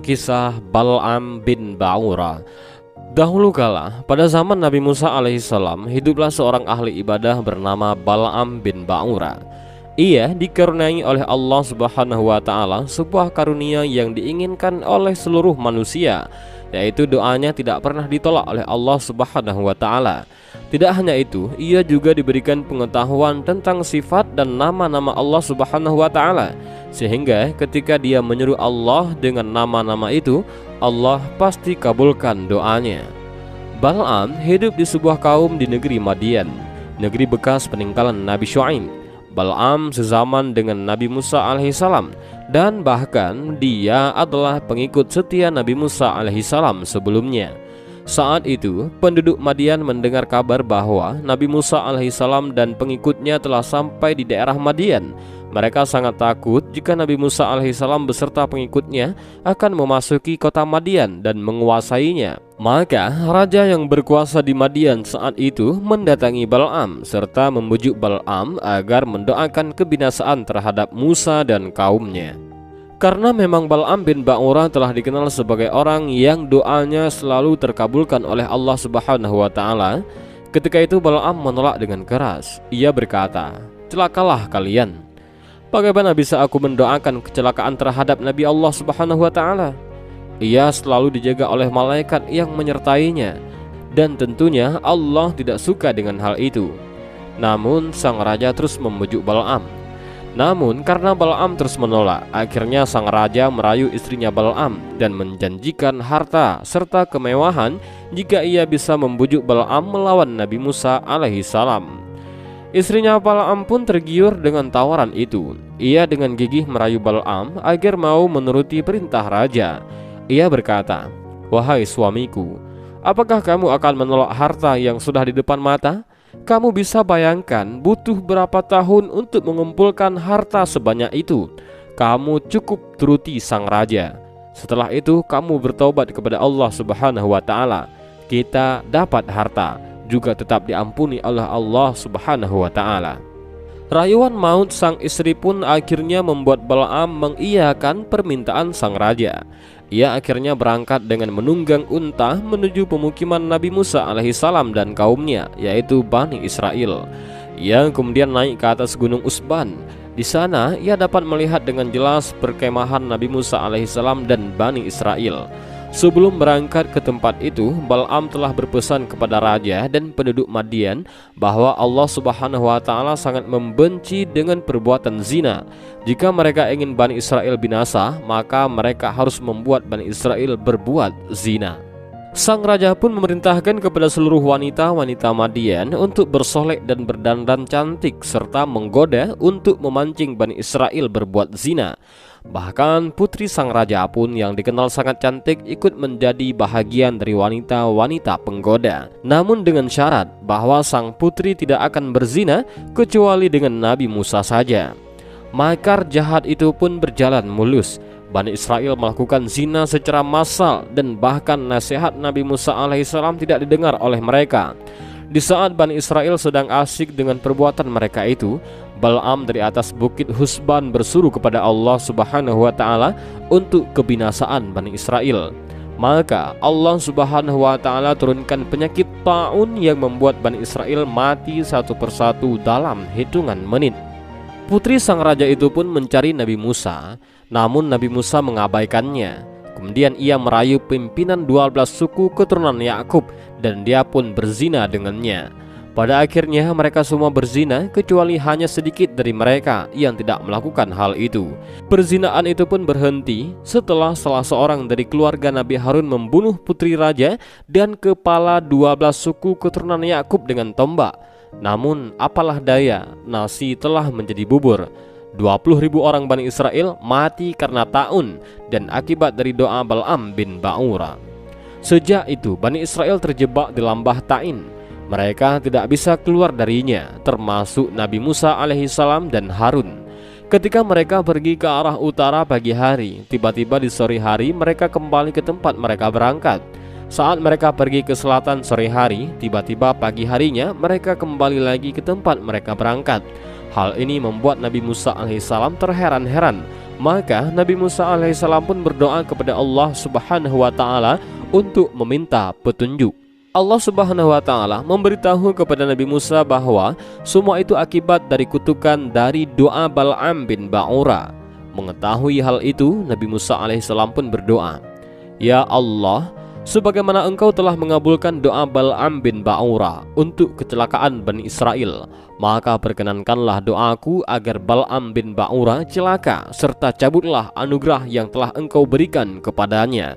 Kisah Bal'am bin Ba'ura. Dahulu kala, pada zaman Nabi Musa alaihissalam, hiduplah seorang ahli ibadah bernama Bal'am bin Ba'ura. Ia dikaruniai oleh Allah Subhanahu wa Ta'ala sebuah karunia yang diinginkan oleh seluruh manusia, yaitu doanya tidak pernah ditolak oleh Allah Subhanahu wa Ta'ala. Tidak hanya itu, ia juga diberikan pengetahuan tentang sifat dan nama-nama Allah Subhanahu wa Ta'ala, sehingga ketika dia menyeru Allah dengan nama-nama itu, Allah pasti kabulkan doanya. Bal'am hidup di sebuah kaum di negeri Madian, negeri bekas peninggalan Nabi Syuaib. Bal'am sezaman dengan Nabi Musa alaihissalam, dan bahkan dia adalah pengikut setia Nabi Musa alaihissalam sebelumnya. Saat itu, penduduk Madian mendengar kabar bahwa Nabi Musa alaihissalam dan pengikutnya telah sampai di daerah Madian. Mereka sangat takut jika Nabi Musa alaihissalam beserta pengikutnya akan memasuki kota Madian dan menguasainya. Maka raja yang berkuasa di Madian saat itu mendatangi Bal'am serta membujuk Bal'am agar mendoakan kebinasaan terhadap Musa dan kaumnya. Karena memang Bal'am bin Ba'ura telah dikenal sebagai orang yang doanya selalu terkabulkan oleh Allah Subhanahu wa Ta'ala, ketika itu Bal'am menolak dengan keras. Ia berkata, "Celakalah kalian. Bagaimana bisa aku mendoakan kecelakaan terhadap Nabi Allah Subhanahu wa Ta'ala? Ia selalu dijaga oleh malaikat yang menyertainya, dan tentunya Allah tidak suka dengan hal itu." Namun sang raja terus membujuk Bal'am. Namun karena Bal'am terus menolak, akhirnya sang raja merayu istrinya Bal'am dan menjanjikan harta serta kemewahan jika ia bisa membujuk Bal'am melawan Nabi Musa alaihissalam. Istrinya Bal'am pun tergiur dengan tawaran itu. Ia dengan gigih merayu Bal'am agar mau menuruti perintah raja. Ia berkata, "Wahai suamiku, apakah kamu akan menolak harta yang sudah di depan mata? Kamu bisa bayangkan butuh berapa tahun untuk mengumpulkan harta sebanyak itu. Kamu cukup turuti sang raja. Setelah itu kamu bertobat kepada Allah Subhanahu wa Ta'ala. Kita dapat harta, juga tetap diampuni oleh Allah Subhanahu wa Ta'ala." Rayuan maut sang istri pun akhirnya membuat Bal'am mengiyakan permintaan sang raja. Ia akhirnya berangkat dengan menunggang unta menuju pemukiman Nabi Musa alaihissalam dan kaumnya, yaitu Bani Israel. Ia kemudian naik ke atas gunung Usban. Di sana ia dapat melihat dengan jelas perkemahan Nabi Musa alaihissalam dan Bani Israel. Sebelum berangkat ke tempat itu, Bal'am telah berpesan kepada raja dan penduduk Madian bahwa Allah Subhanahu wa Ta'ala sangat membenci dengan perbuatan zina. Jika mereka ingin Bani Israel binasa, maka mereka harus membuat Bani Israel berbuat zina. Sang raja pun memerintahkan kepada seluruh wanita-wanita Madian untuk bersolek dan berdandan cantik serta menggoda untuk memancing Bani Israel berbuat zina. Bahkan putri sang raja pun yang dikenal sangat cantik ikut menjadi bahagian dari wanita-wanita penggoda. Namun dengan syarat bahwa sang putri tidak akan berzina kecuali dengan Nabi Musa saja. Makar jahat itu pun berjalan mulus. Bani Israel melakukan zina secara massal dan bahkan nasihat Nabi Musa alaihissalam tidak didengar oleh mereka. Di saat Bani Israel sedang asik dengan perbuatan mereka itu, Bal'am dari atas bukit Husban bersuruh kepada Allah Subhanahu wa Ta'ala untuk kebinasaan Bani Israel. Maka Allah Subhanahu wa Ta'ala turunkan penyakit ta'un yang membuat Bani Israel mati satu persatu dalam hitungan menit. Putri sang raja itu pun mencari Nabi Musa, namun Nabi Musa mengabaikannya. Kemudian ia merayu pimpinan 12 suku keturunan Yakub dan dia pun berzina dengannya. Pada akhirnya mereka semua berzina kecuali hanya sedikit dari mereka yang tidak melakukan hal itu. Perzinaan itu pun berhenti setelah salah seorang dari keluarga Nabi Harun membunuh putri raja dan kepala 12 suku keturunan Yakub dengan tombak. Namun apalah daya, nasi telah menjadi bubur. 20.000 orang Bani Israel mati karena ta'un dan akibat dari doa Bal'am bin Ba'ura. Sejak itu Bani Israel terjebak di lembah Ta'in. Mereka tidak bisa keluar darinya, termasuk Nabi Musa alaihissalam dan Harun. Ketika mereka pergi ke arah utara pagi hari, tiba-tiba di sore hari mereka kembali ke tempat mereka berangkat. Saat mereka pergi ke selatan sore hari, tiba-tiba pagi harinya mereka kembali lagi ke tempat mereka berangkat. Hal ini membuat Nabi Musa alaihissalam terheran-heran. Maka Nabi Musa alaihissalam pun berdoa kepada Allah Subhanahu wa taala untuk meminta petunjuk. Allah Subhanahu wa taala memberitahu kepada Nabi Musa bahwa semua itu akibat dari kutukan dari doa Bal'am bin Ba'ura. Mengetahui hal itu, Nabi Musa alaihissalam pun berdoa, "Ya Allah, sebagaimana engkau telah mengabulkan doa Bal'am bin Ba'ura untuk kecelakaan Bani Israel, maka perkenankanlah doaku agar Bal'am bin Ba'ura celaka, serta cabutlah anugerah yang telah engkau berikan kepadanya."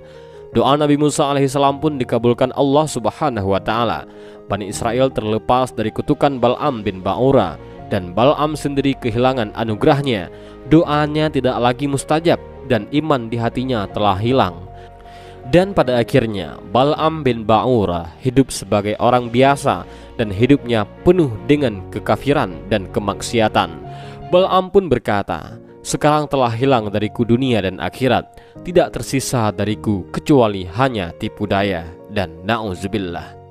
Doa Nabi Musa alaihissalam pun dikabulkan Allah Subhanahu wa taala. Bani Israel terlepas dari kutukan Bal'am bin Ba'ura, dan Bal'am sendiri kehilangan anugerahnya. Doanya tidak lagi mustajab dan iman di hatinya telah hilang. Dan pada akhirnya Bal'am bin Ba'ura hidup sebagai orang biasa dan hidupnya penuh dengan kekafiran dan kemaksiatan. Bal'am pun berkata, "Sekarang telah hilang dariku dunia dan akhirat, tidak tersisa dariku kecuali hanya tipu daya dan na'udzubillah."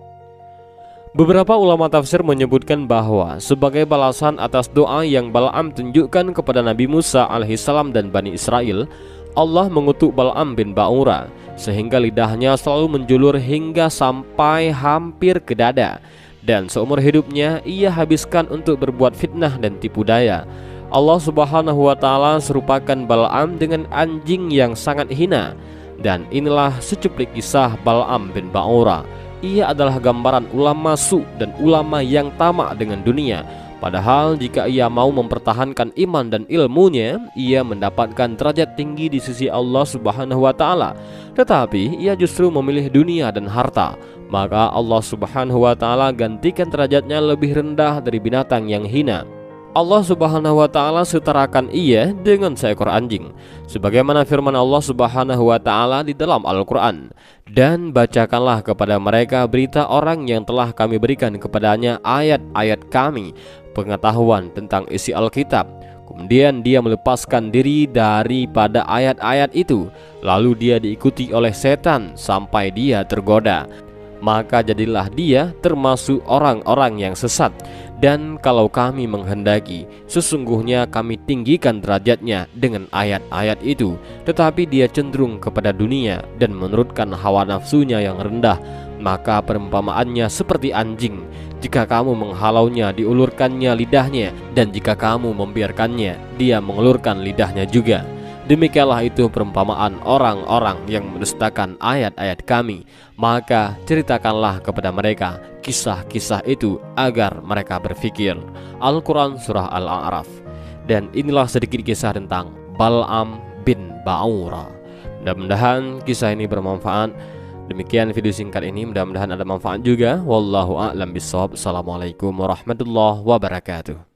Beberapa ulama tafsir menyebutkan bahwa sebagai balasan atas doa yang Bal'am tunjukkan kepada Nabi Musa alaihissalam dan Bani Israel, Allah mengutuk Bal'am bin Ba'ura sehingga lidahnya selalu menjulur hingga sampai hampir ke dada, dan seumur hidupnya ia habiskan untuk berbuat fitnah dan tipu daya. Allah Subhanahu wa taala serupakan Bal'am dengan anjing yang sangat hina, dan inilah secuplik kisah Bal'am bin Ba'ura. Ia adalah gambaran ulama su dan ulama yang tamak dengan dunia. Padahal jika ia mau mempertahankan iman dan ilmunya, ia mendapatkan derajat tinggi di sisi Allah Subhanahu wa taala. Tetapi ia justru memilih dunia dan harta, maka Allah Subhanahu wa taala gantikan derajatnya lebih rendah dari binatang yang hina. Allah Subhanahu wa taala setarakan ia dengan seekor anjing, sebagaimana firman Allah Subhanahu wa taala di dalam Al-Qur'an, "Dan bacakanlah kepada mereka berita orang yang telah kami berikan kepadanya ayat-ayat kami, pengetahuan tentang isi Alkitab. Kemudian dia melepaskan diri daripada ayat-ayat itu, lalu dia diikuti oleh setan sampai dia tergoda. Maka jadilah dia termasuk orang-orang yang sesat. Dan kalau kami menghendaki, sesungguhnya kami tinggikan derajatnya dengan ayat-ayat itu, tetapi dia cenderung kepada dunia dan menurutkan hawa nafsunya yang rendah. Maka perumpamaannya seperti anjing. Jika kamu menghalaunya, diulurkannya lidahnya, dan jika kamu membiarkannya, dia mengulurkan lidahnya juga. Demikianlah itu perumpamaan orang-orang yang mendustakan ayat-ayat kami. Maka ceritakanlah kepada mereka kisah-kisah itu agar mereka berfikir." Al-Quran Surah Al-A'raf. Dan inilah sedikit kisah tentang Bal'am bin Ba'ura. Mudah-mudahan kisah ini bermanfaat. Demikian video singkat ini, mudah-mudahan ada manfaat juga. Wallahu a'lam bishawab. Assalamualaikum warahmatullahi wabarakatuh.